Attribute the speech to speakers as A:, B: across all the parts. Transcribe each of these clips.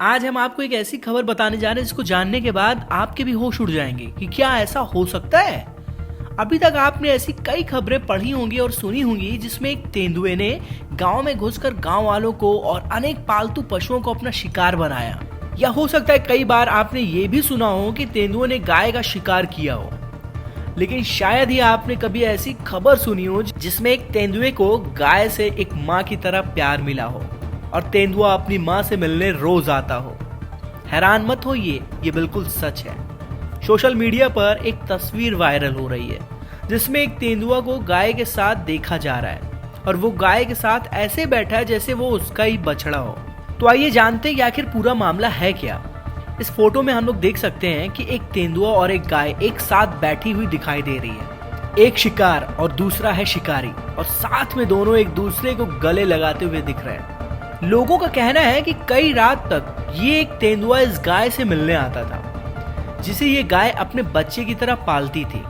A: आज हम आपको एक ऐसी खबर बताने जा रहे हैं जिसको जानने के बाद आपके भी होश उड़ जाएंगे कि क्या ऐसा हो सकता है। अभी तक आपने ऐसी कई खबरें पढ़ी होंगी और सुनी होंगी जिसमें एक तेंदुए ने गांव में घुसकर गांव वालों को और अनेक पालतू पशुओं को अपना शिकार बनाया। या हो सकता है कई बार आपने ये भी सुना हो कि तेंदुए ने गाय का शिकार किया हो। लेकिन शायद ही आपने कभी ऐसी खबर सुनी हो जिसमें एक तेंदुए को गाय से एक माँ की तरह प्यार मिला हो और तेंदुआ अपनी माँ से मिलने रोज आता हो। हैरान मत होइए, ये बिल्कुल सच है। सोशल मीडिया पर एक तस्वीर वायरल हो रही है जिसमें एक तेंदुआ को गाय के साथ देखा जा रहा है और वो गाय के साथ ऐसे बैठा है जैसे वो उसका ही बछड़ा हो। तो आइए जानते हैं कि आखिर पूरा मामला है क्या। इस फोटो में हम लोग देख सकते हैं कि एक तेंदुआ और एक गाय एक साथ बैठी हुई दिखाई दे रही है। एक शिकार और दूसरा है शिकारी और साथ में दोनों एक दूसरे को गले लगाते हुए दिख रहे हैं। लोगों का कहना है कि कई रात तक ये एक तेंदुआ इस गाय से मिलने आता था जिसे ये गाय अपने बच्चे की तरह पालती थी।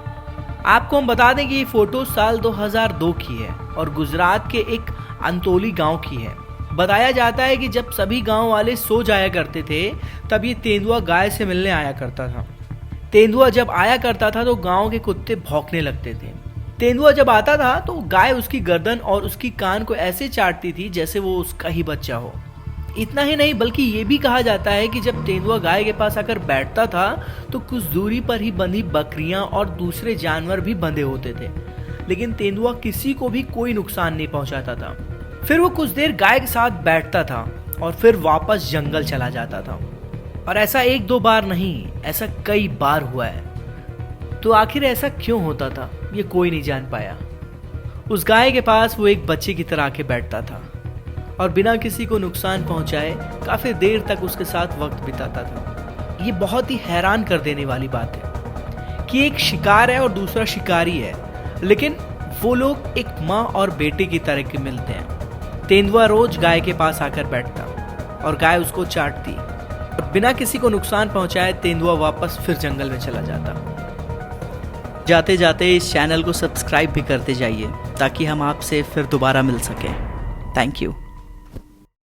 A: आपको हम बता दें कि ये फोटो साल 2002 की है और गुजरात के एक अंतोली गांव की है। बताया जाता है कि जब सभी गांव वाले सो जाया करते थे तब ये तेंदुआ गाय से मिलने आया करता था। तेंदुआ जब आया करता था तो गांव के कुत्ते भौंकने लगते थे। तेंदुआ जब आता था तो गाय उसकी गर्दन और उसकी कान को ऐसे चाटती थी जैसे वो उसका ही बच्चा हो। इतना ही नहीं बल्कि ये भी कहा जाता है कि जब तेंदुआ गाय के पास आकर बैठता था तो कुछ दूरी पर ही बंधी बकरियां और दूसरे जानवर भी बंधे होते थे, लेकिन तेंदुआ किसी को भी कोई नुकसान नहीं पहुंचाता था। फिर वो कुछ देर गाय के साथ बैठता था और फिर वापस जंगल चला जाता था। और ऐसा एक दो बार नहीं, ऐसा कई बार हुआ है। तो आखिर ऐसा क्यों होता था ये कोई नहीं जान पाया। उस गाय के पास वो एक बच्चे की तरह आके बैठता था और बिना किसी को नुकसान पहुंचाए काफी देर तक उसके साथ वक्त बिताता था। ये बहुत ही हैरान कर देने वाली बात है कि एक शिकार है और दूसरा शिकारी है, लेकिन वो लोग एक माँ और बेटे की तरह के मिलते हैं। तेंदुआ रोज गाय के पास आकर बैठता और गाय उसको चाटती और बिना किसी को नुकसान पहुंचाए तेंदुआ वापस फिर जंगल में चला जाता। जाते जाते इस चैनल को सब्सक्राइब भी करते जाइए ताकि हम आपसे फिर दोबारा मिल सकें। Thank you.